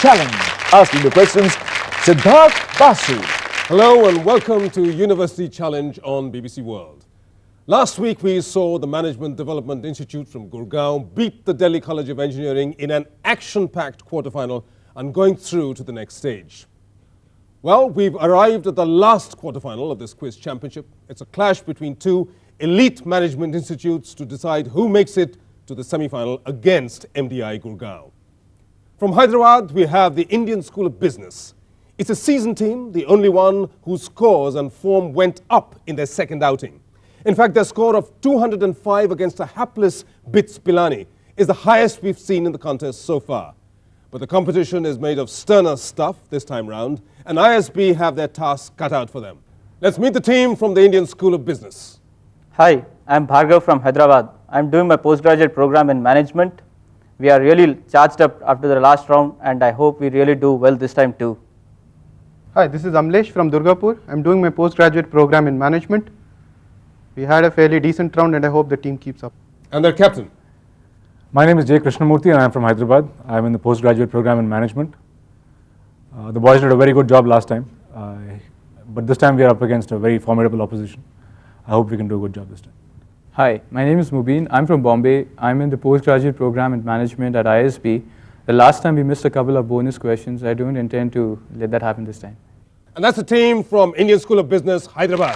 Challenge. Asking the questions, Siddhartha Basu. Hello and welcome to University Challenge on BBC World. Last week we saw the Management Development Institute from Gurgaon beat the Delhi College of Engineering in an action-packed quarterfinal and going through to the next stage. Well, we've arrived at the last quarterfinal of this quiz championship. It's a clash between two elite management institutes to decide who makes it to the semi-final against MDI Gurgaon. From Hyderabad, we have the Indian School of Business. It's a seasoned team, the only one whose scores and form went up in their second outing. In fact, their score of 205 against a hapless Wits Pilani is the highest we've seen in the contest so far. But the competition is made of sterner stuff this time round, and ISB have their task cut out for them. Let's meet the team from the Indian School of Business. Hi, I'm Bhargav from Hyderabad. I'm doing my postgraduate program in management. We are really charged up after the last round, and I hope we really do well this time too. Hi, this is Amlesh from Durgapur. I'm doing my postgraduate program in management. We had a fairly decent round and I hope the team keeps up. And their captain. My name is Jay Krishnamurthy and I'm from Hyderabad. I'm in the postgraduate program in management. The boys did a very good job last time, but this time we are up against a very formidable opposition. I hope we can do a good job this time. Hi, my name is Mubin. I'm from Bombay. I'm in the postgraduate program in management at ISB. The last time we missed a couple of bonus questions. I don't intend to let that happen this time. And that's the team from Indian School of Business, Hyderabad.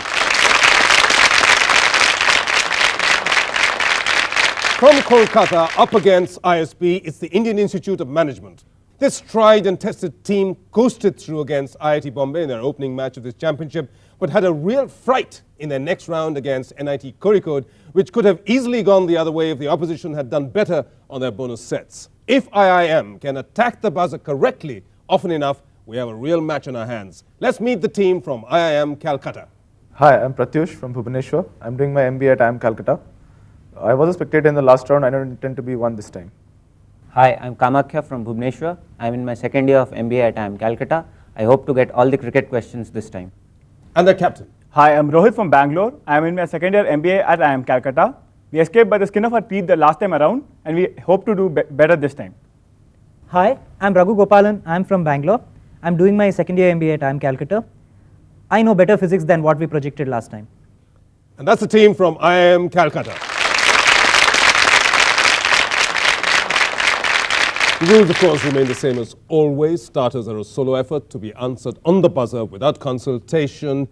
From Kolkata, up against ISB, it's the Indian Institute of Management. This tried and tested team coasted through against IIT Bombay in their opening match of this championship, but had a real fright in their next round against NIT Kozhikode, which could have easily gone the other way if the opposition had done better on their bonus sets. If IIM can attack the buzzer correctly often enough, we have a real match on our hands. Let's meet the team from IIM Calcutta. Hi, I'm Pratyush from Bhubaneswar. I'm doing my MBA at IIM Calcutta. I was a spectator in the last round. I don't intend to be one this time. Hi, I'm Kamakhya from Bhubaneswar. I'm in my second year of MBA at IIM Calcutta. I hope to get all the cricket questions this time. And their captain. Hi, I'm Rohit from Bangalore. I'm in my second year MBA at IIM Calcutta. We escaped by the skin of our teeth the last time around, and we hope to do better this time. Hi, I'm Raghu Gopalan. I'm from Bangalore. I'm doing my second year MBA at IIM Calcutta. I know better physics than what we projected last time. And that's the team from IIM Calcutta. The rules, of course, remain the same as always. Starters are a solo effort to be answered on the buzzer without consultation.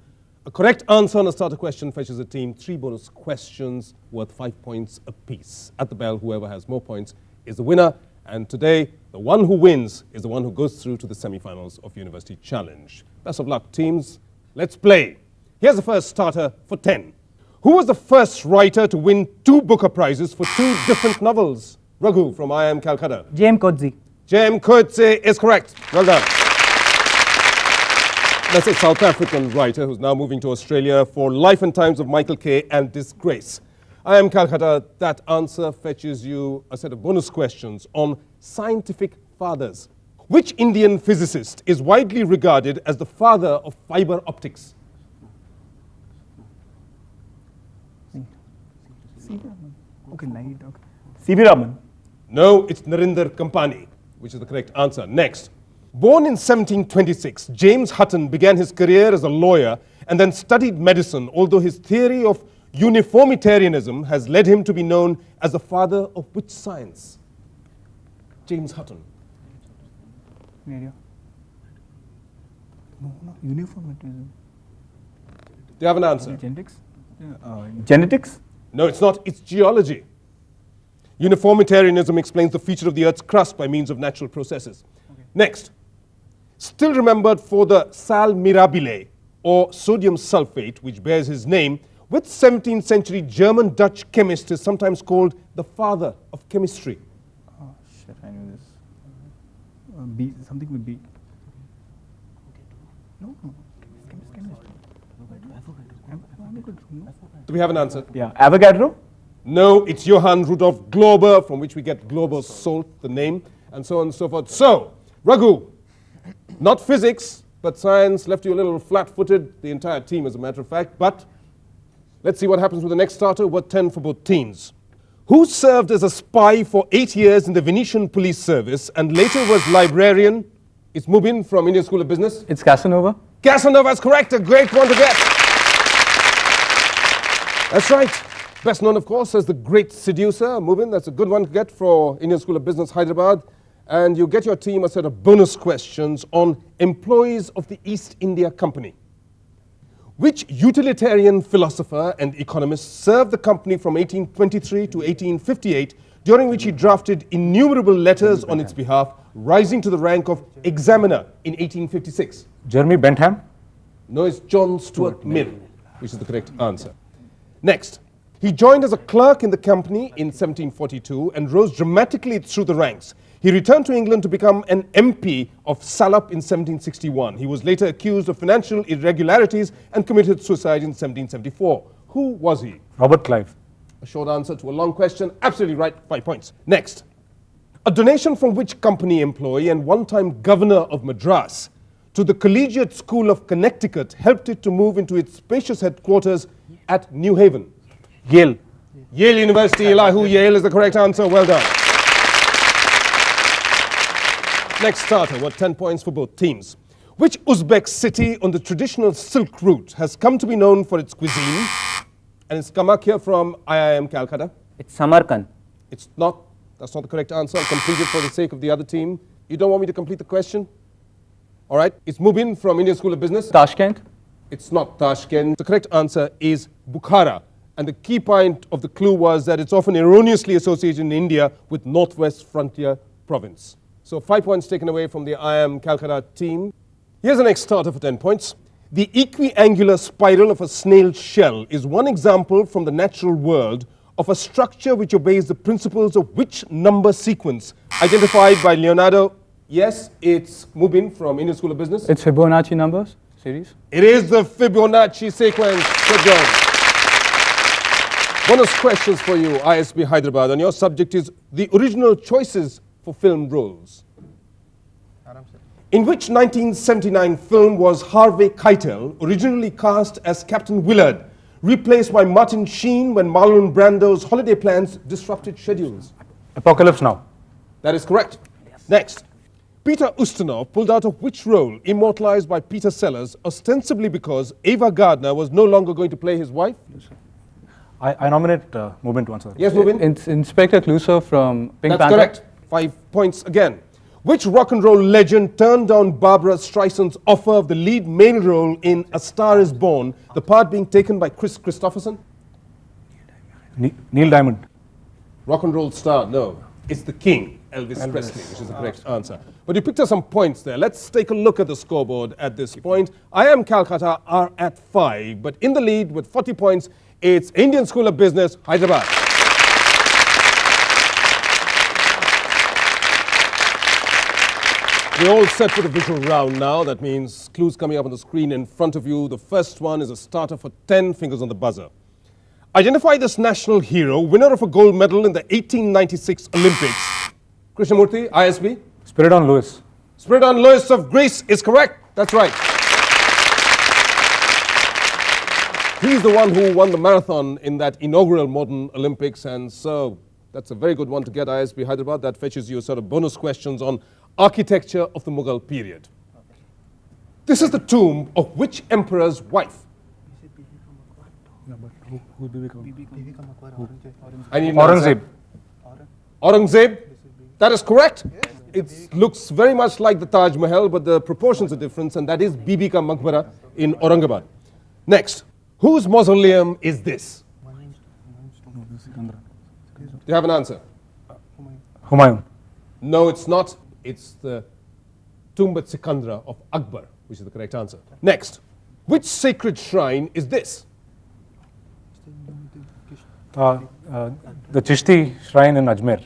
A correct answer on a starter question fetches a team 3 bonus questions worth 5 points apiece. At the bell, whoever has more points is the winner. And today, the one who wins is the one who goes through to the semi-finals of University Challenge. Best of luck, teams. Let's play. Here's the first starter for 10. Who was the first writer to win 2 Booker Prizes for 2 different novels? Raghu from IIM Calcutta. J.M. Coetzee. J.M. Coetzee is correct. Well done. That's a South African writer who's now moving to Australia for Life and Times of Michael Kay and Disgrace. IIM Calcutta, that answer fetches you a set of bonus questions on scientific fathers. Which Indian physicist is widely regarded as the father of fiber optics? C.V. Raman. No, it's Narinder Kampani, which is the correct answer. Next. Born in 1726, James Hutton began his career as a lawyer and then studied medicine, although his theory of uniformitarianism has led him to be known as the father of which science? James Hutton. Uniformitarianism. Do you have an answer? Genetics? Genetics? No, it's not. It's geology. Uniformitarianism explains the feature of the Earth's crust by means of natural processes. Okay. Next. Still remembered for the sal mirabile, or sodium sulfate, which bears his name, which 17th century German-Dutch chemist is sometimes called the father of chemistry? Oh, shit, I knew this. B, something with B. No. Do we have an answer? Yeah, Avogadro? No, it's Johann Rudolf Glauber, from which we get Glauber's salt, the name, and so on and so forth. So, Raghu, not physics, but science left you a little flat-footed, the entire team as a matter of fact, but let's see what happens with the next starter, worth 10 for both teams. Who served as a spy for 8 years in the Venetian police service and later was librarian, It's Mubin from Indian School of Business. It's Casanova. Casanova is correct, a great one to get. That's right. Best known, of course, as the Great Seducer. Mubin, that's a good one to get for Indian School of Business, Hyderabad. And you get your team a set of bonus questions on employees of the East India Company. Which utilitarian philosopher and economist served the company from 1823 to 1858, during which he drafted innumerable letters on its behalf, rising to the rank of examiner in 1856? Jeremy Bentham. No, it's John Stuart Mill, which is the correct answer. Next, he joined as a clerk in the company in 1742 and rose dramatically through the ranks. He returned to England to become an MP of Salop in 1761. He was later accused of financial irregularities and committed suicide in 1774. Who was he? Robert Clive. A short answer to a long question. Absolutely right, 5 points. Next, a donation from which company employee and one-time governor of Madras to the Collegiate School of Connecticut helped it to move into its spacious headquarters at New Haven? Yale. Yale University, Elihu. Yale is the correct answer. Well done. Next starter, worth 10 points for both teams. Which Uzbek city on the traditional Silk Route has come to be known for its cuisine? And it's Kamakhya from IIM Calcutta. It's Samarkand. It's not. That's not the correct answer. I'll complete it for the sake of the other team. You don't want me to complete the question? All right. It's Mubin from Indian School of Business. Tashkent. It's not Tashkent. The correct answer is Bukhara. And the key point of the clue was that it's often erroneously associated in India with Northwest Frontier Province. So 5 points taken away from the IIM Calcutta team. Here's the next starter for 10 points. The equiangular spiral of a snail's shell is one example from the natural world of a structure which obeys the principles of which number sequence identified by Leonardo. Yes, it's Mubin from Indian School of Business. It's Fibonacci numbers series. It is the Fibonacci sequence. Good job. Bonus questions for you, ISB Hyderabad, and your subject is the original choices for film roles. In which 1979 film was Harvey Keitel originally cast as Captain Willard, replaced by Martin Sheen when Marlon Brando's holiday plans disrupted schedules? Apocalypse Now. That is correct. Yes. Next, Peter Ustinov pulled out of which role immortalized by Peter Sellers, ostensibly because Ava Gardner was no longer going to play his wife? I nominate Mubin to answer. Yes, Mubin? It's Inspector Clouseau from Pink That's Panther. correct. 5 points again. Which rock and roll legend turned down Barbara Streisand's offer of the lead male role in A Star Is Born, the part being taken by Chris Christopherson? Neil Diamond. Rock and roll star, no. It's the king, Elvis Presley, which is the correct answer. But you picked up some points there. Let's take a look at the scoreboard at this point. IIM Calcutta are at 5, but in the lead with 40 points, it's Indian School of Business, Hyderabad. We're all set for the visual round now. That means clues coming up on the screen in front of you. The first one is a starter for 10 fingers on the buzzer. Identify this national hero, winner of a gold medal in the 1896 Olympics. Krishnamurthy, ISB. Spiridon Lewis. Spiridon Lewis of Greece is correct. That's right. He's the one who won the marathon in that inaugural modern Olympics, and so that's a very good one to get, ISB Hyderabad. That fetches you a sort of bonus questions on architecture of the Mughal period. This is the tomb of which emperor's wife? I need an Aurangzeb. answer. Aurangzeb? That is correct. It looks very much like the Taj Mahal, but the proportions are different, and that is Bibi Ka Maqbara in Aurangabad. Next, whose mausoleum is this? Do you have an answer? Humayun. No, it's not. It's the Tomb at Sikandra of Akbar, which is the correct answer. Next, which sacred shrine is this? The Chishti shrine in Ajmer.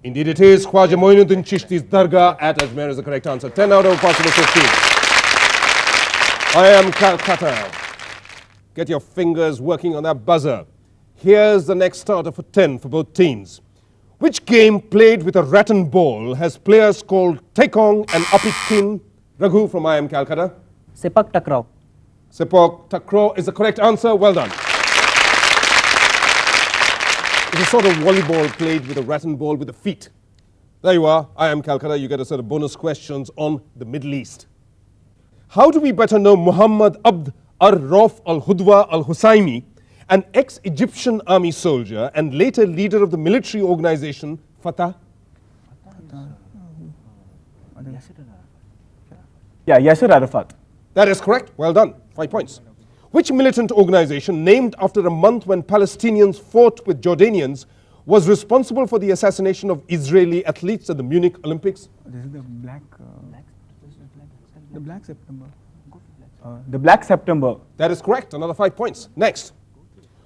Indeed it is. Khwaja Moinuddin Chishti's Dargah at Ajmer is the correct answer. 10 out of possible 15. IIM Calcutta. Get your fingers working on that buzzer. Here's the next starter for 10 for both teams. Which game played with a rattan ball has players called Tekong and Apitkin? Raghu from IIM Calcutta. Sepak Takraw. Sepak Takraw is the correct answer. Well done. It's a sort of volleyball played with a rattan ball with the feet. There you are. I am Calcutta. You get a set of bonus questions on the Middle East. How do we better know Muhammad Abd ar-Rauf al-Hudwa al-Husaymi, an ex-Egyptian army soldier and later leader of the military organization Fatah? Yeah, Yasser Arafat. That is correct. Well done. 5 points. Which militant organization, named after a month when Palestinians fought with Jordanians, was responsible for the assassination of Israeli athletes at the Munich Olympics? This is the Black September. The Black September. That is correct. Another 5 points. Next.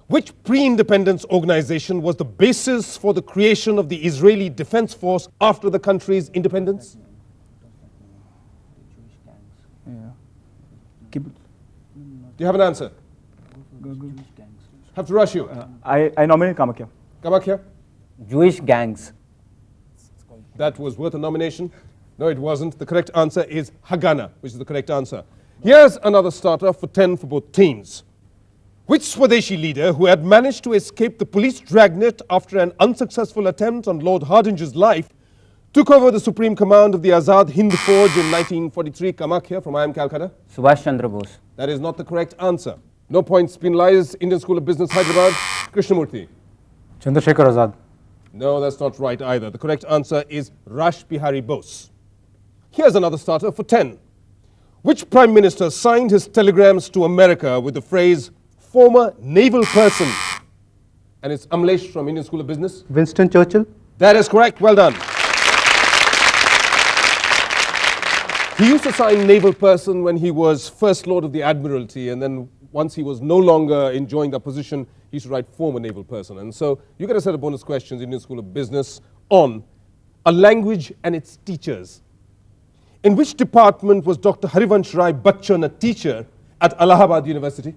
Which pre-independence organization was the basis for the creation of the Israeli Defense Force after the country's independence? Yeah. Do you have an answer? Have to rush you. I nominate Kamakya. Kamakya? Jewish gangs. That was worth a nomination. No, it wasn't. The correct answer is Haganah, which is the correct answer. Here's another starter for 10 for both teams. Which Swadeshi leader who had managed to escape the police dragnet after an unsuccessful attempt on Lord Hardinge's life took over the supreme command of the Azad Hind Fauj in 1943? Kamakya from IIM Calcutta. Subhash Chandra Bose. That is not the correct answer. No points penalized. Indian School of Business, Hyderabad. Krishnamurthy. Chandrasekhar Azad. No, that's not right either. The correct answer is Rash Bihari Bose. Here's another starter for 10. Which Prime Minister signed his telegrams to America with the phrase, former naval person? And it's Amlesh from Indian School of Business. Winston Churchill. That is correct. Well done. He used to sign naval person when he was First Lord of the Admiralty, and then once he was no longer enjoying that position, he used to write former naval person. And so you get a set of bonus questions in Indian School of Business on a language and its teachers. In which department was Dr. Harivansh Rai Bachchan a teacher at Allahabad University?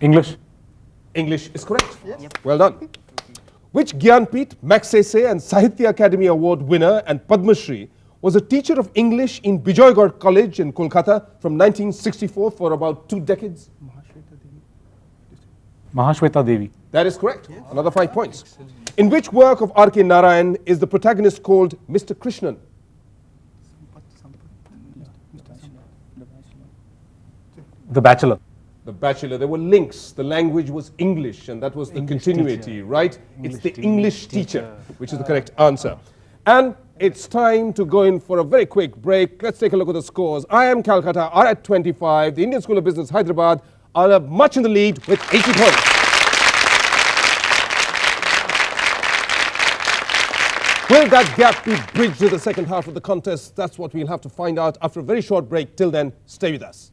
English. English is correct. Yes. Yep. Well done. Which Gyanpith, Magsaysay and Sahitya Academy Award winner and Padma Shri was a teacher of English in Bijoygarh College in Kolkata from 1964 for about 2 decades? Mahashweta Devi. That is correct. Yes. Another 5 points. In which work of R.K. Narayan is the protagonist called Mr. Krishnan? The Bachelor. The Bachelor. There were links. The language was English, and that was the continuity, right? It's the English teacher, which is the correct answer. And it's time to go in for a very quick break. Let's take a look at the scores. IIM Calcutta are at 25. The Indian School of Business, Hyderabad, are much in the lead with 80 points. Will that gap be bridged to the second half of the contest? That's what we'll have to find out after a very short break. Till then, stay with us.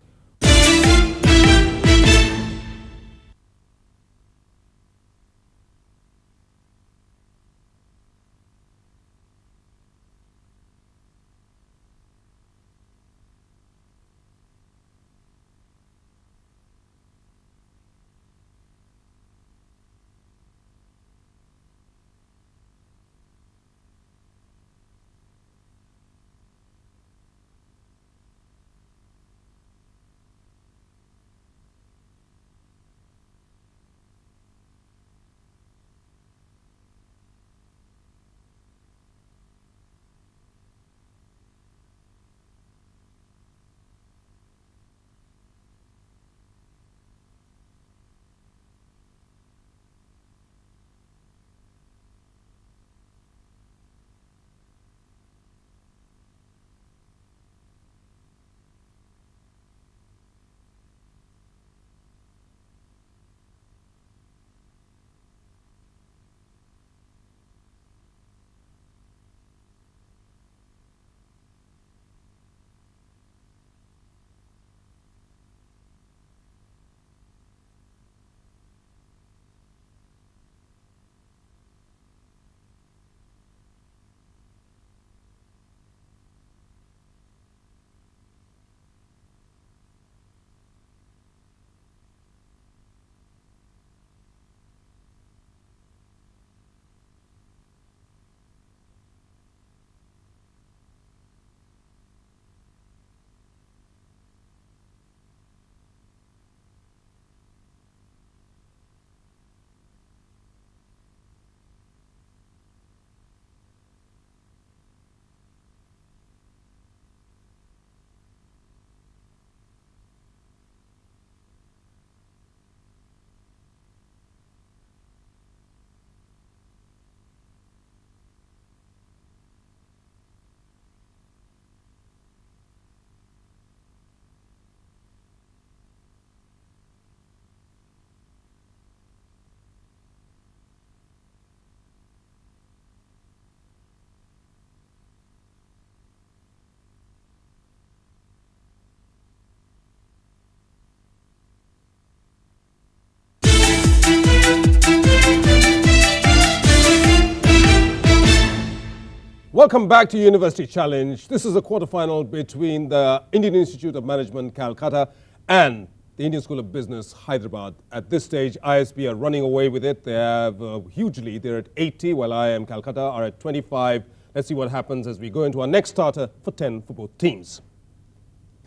Welcome back to University Challenge. This is a quarterfinal between the Indian Institute of Management, Calcutta, and the Indian School of Business, Hyderabad. At this stage, ISB are running away with it. They have a huge lead. They're at 80, while IIM Calcutta are at 25. Let's see what happens as we go into our next starter for 10 for both teams.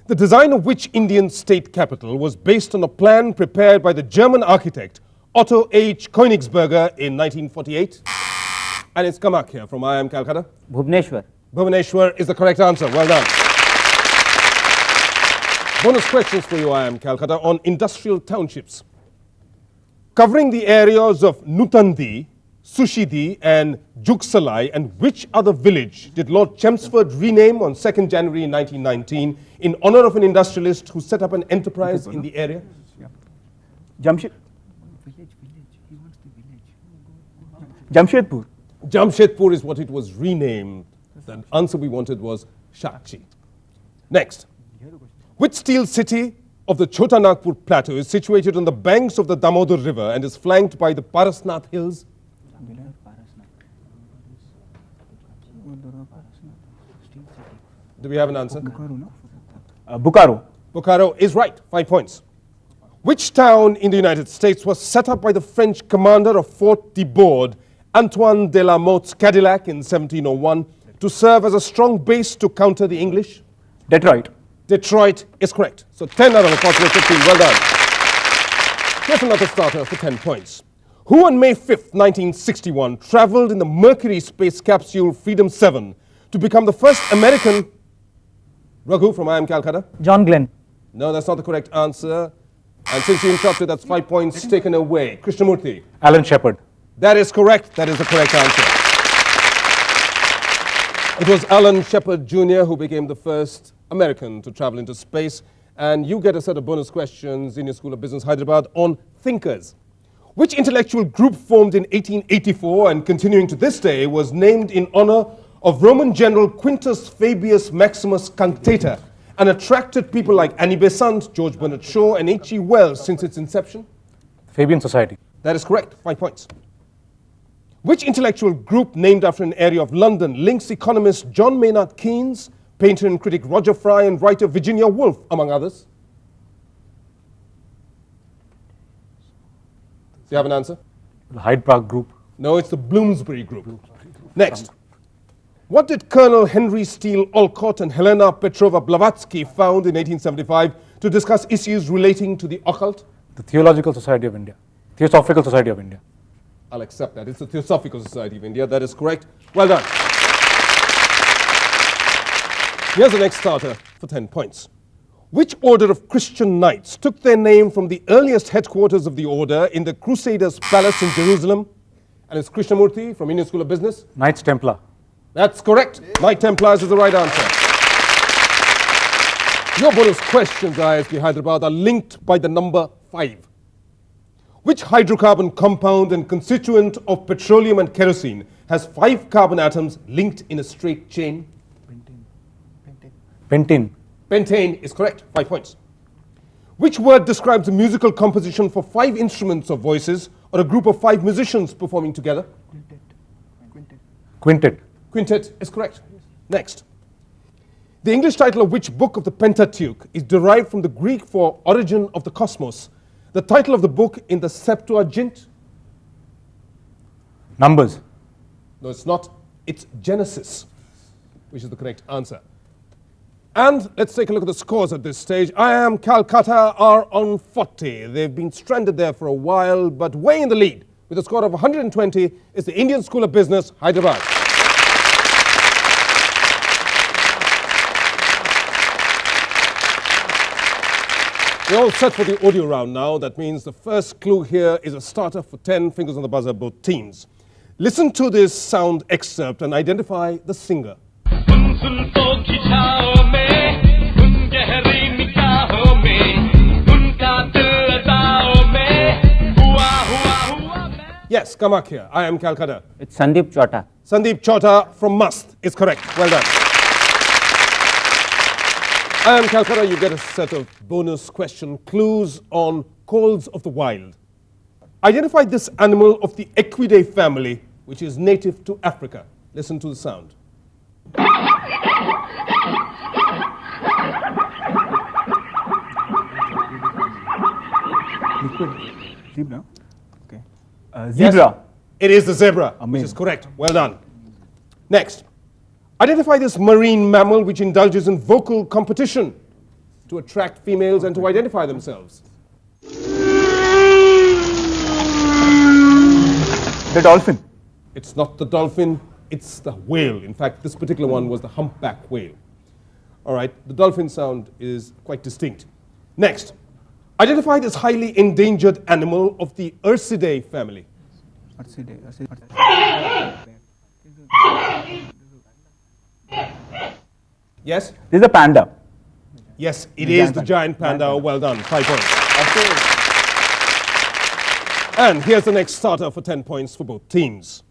The design of which Indian state capital was based on a plan prepared by the German architect Otto H. Königsberger in 1948? And it's Kamakhya from IIM Calcutta. Bhubaneswar. Bhubaneswar is the correct answer. Well done. Bonus questions for you, IIM Calcutta, on industrial townships. Covering the areas of Nutandi, Sushidi, and Jugsalai, and which other village did Lord Chelmsford rename on 2nd January 1919 in honor of an industrialist who set up an enterprise in the area? Jamshedpur. Jamshedpur. Jamshedpur is what it was renamed. The answer we wanted was Shakchi. Next. Which steel city of the Chota Nagpur plateau is situated on the banks of the Damodar River and is flanked by the Parasnath Hills? Do we have an answer? Bokaro. Bokaro is right. 5 points. Which town in the United States was set up by the French commander of Fort Thibaud, Antoine de la Motte's Cadillac, in 1701 to serve as a strong base to counter the English? Detroit. Detroit is correct. So 10 out of a possible 15. Well done. Here's another starter for 10 points. Who on May 5th, 1961, traveled in the Mercury space capsule Freedom 7 to become the first American? Raghu from IIM Calcutta. John Glenn. No, that's not the correct answer. And since you interrupted, that's 5 points taken away. Krishnamurthy. Alan Shepard. That is correct. That is the correct answer. It was Alan Shepard Jr. who became the first American to travel into space. And you get a set of bonus questions in your School of Business, Hyderabad, on thinkers. Which intellectual group formed in 1884 and continuing to this day was named in honor of Roman General Quintus Fabius Maximus Cunctator and attracted people like Annie Besant, George Bernard Shaw, and H.G. Wells since its inception? Fabian Society. That is correct. 5 points. Which intellectual group named after an area of London links economist John Maynard Keynes, painter and critic Roger Fry, and writer Virginia Woolf, among others? Do you have an answer? The Hyde Park Group. No, it's the Bloomsbury Group. Next. What did Colonel Henry Steele Olcott and Helena Petrova Blavatsky found in 1875 to discuss issues relating to the occult? The Theological Society of India. Theosophical Society of India. I'll accept that. It's the Theosophical Society of India. That is correct. Well done. Here's the next starter for 10 points. Which order of Christian knights took their name from the earliest headquarters of the order in the Crusaders' Palace in Jerusalem? And it's Krishnamurthy from Indian School of Business. Knights Templar. That's correct. Knight Templars is the right answer. Your bonus questions, ISB Hyderabad, are linked by the number 5. Which hydrocarbon compound and constituent of petroleum and kerosene has 5 carbon atoms linked in a straight chain? Pentane. Pentane is correct. 5 points. Which word describes a musical composition for 5 instruments or voices or a group of 5 musicians performing together? Quintet. Quintet is correct. Next. The English title of which book of the Pentateuch is derived from the Greek for origin of the cosmos? The title of the book in the Septuagint? Numbers. No, it's not. It's Genesis, which is the correct answer. And let's take a look at the scores at this stage. IIM Calcutta are on 40. They've been stranded there for a while, but way in the lead with a score of 120 is the Indian School of Business, Hyderabad. We're all set for the audio round now. That means the first clue here is a starter for 10 fingers on the buzzer, both teams. Listen to this sound excerpt and identify the singer. Yes, Kamakhya. IIM Calcutta. It's Sandeep Chota. Sandeep Chota from Must is correct. Well done. IIM Calcutta, you get a set of bonus question clues on coals of the wild. Identify this animal of the Equidae family, which is native to Africa. Listen to the sound. Liquid. Zebra. Okay. Zebra. It is the zebra, which Amazing. is correct. Well done. Next. Identify this marine mammal which indulges in vocal competition to attract females and to identify themselves. The dolphin. It's not the dolphin, it's the whale. In fact, this particular one was the humpback whale. All right, the dolphin sound is quite distinct. Next. Identify this highly endangered animal of the Ursidae family. Yes? This is a panda. Yes, it is the giant panda. Well done. 5 points. And here's the next starter for 10 points for both teams.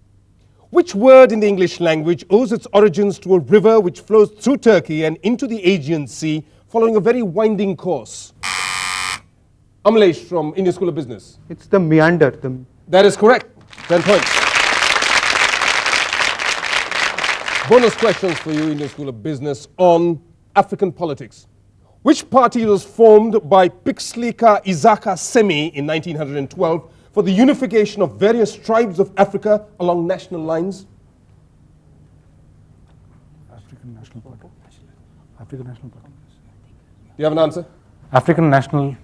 Which word in the English language owes its origins to a river which flows through Turkey and into the Aegean-Sea following a very winding course? Amlesh from Indian School of Business. It's the meander. That is correct. 10 points. Bonus questions for you, Indian School of Business, on African politics. Which party was formed by Pixlika Isaka Semi in 1912 for the unification of various tribes of Africa along national lines? African National Party. African National Party. Do you have an answer? African National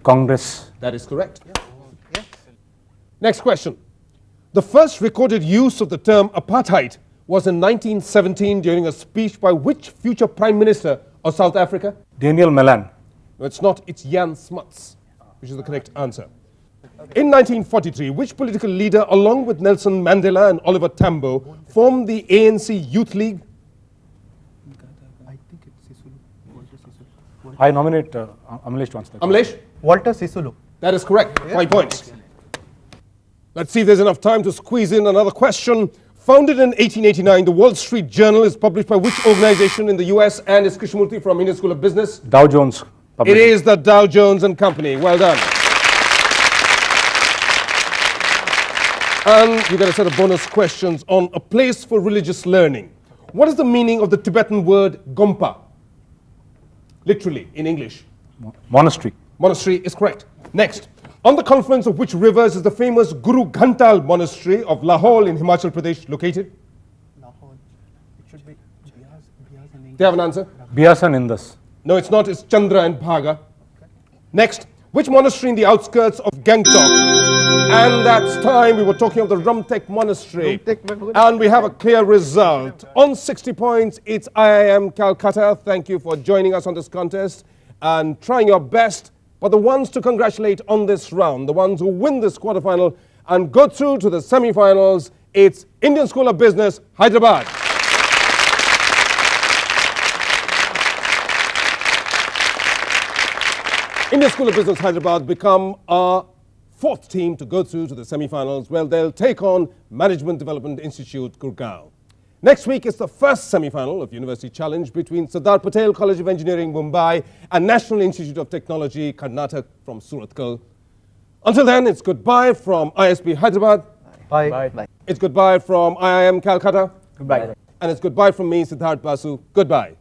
Congress. That is correct. Next question. The first recorded use of the term apartheid was in 1917 during a speech by which future Prime Minister of South Africa? Daniel Malan. No, it's not. It's Jan Smuts, which is the correct answer. In 1943, which political leader, along with Nelson Mandela and Oliver Tambo, formed the ANC Youth League? I nominate Amlesh to answer that. Amlesh? Walter Sisulu. That is correct. 5 points. Let's see if there's enough time to squeeze in another question. Founded in 1889, the Wall Street Journal is published by which organization in the US and is Krishnamurthy from Indian School of Business? Dow Jones. It is the Dow Jones and Company. Well done. And you get a set of bonus questions on a place for religious learning. What is the meaning of the Tibetan word Gompa? Literally, in English. Monastery. Monastery is correct. Next. On the confluence of which rivers is the famous Guru Ghantal Monastery of Lahore in Himachal Pradesh located? Lahore. It should be Bias Do you have an answer? Bias and Indus. No, it's not. It's Chandra and Bhaga. Next. Which monastery in the outskirts of Gangtok? And that's time. We were talking of the Rumtek Monastery. And we have a clear result. On 60 points, it's IIM Calcutta. Thank you for joining us on this contest and trying your best. But the ones to congratulate on this round, the ones who win this quarterfinal and go through to the semi-finals, it's Indian School of Business, Hyderabad. Indian School of Business, Hyderabad become our fourth team to go through to the semi-finals. Well, they'll take on Management Development Institute, Gurgaon. Next week is the first semi-final of University Challenge between Sardar Patel College of Engineering, Mumbai and National Institute of Technology, Karnataka from Surathkal. Until then, it's goodbye from ISB Hyderabad. Bye. Bye. It's goodbye from IIM Calcutta. Goodbye. And it's goodbye from me, Siddhartha Basu. Goodbye.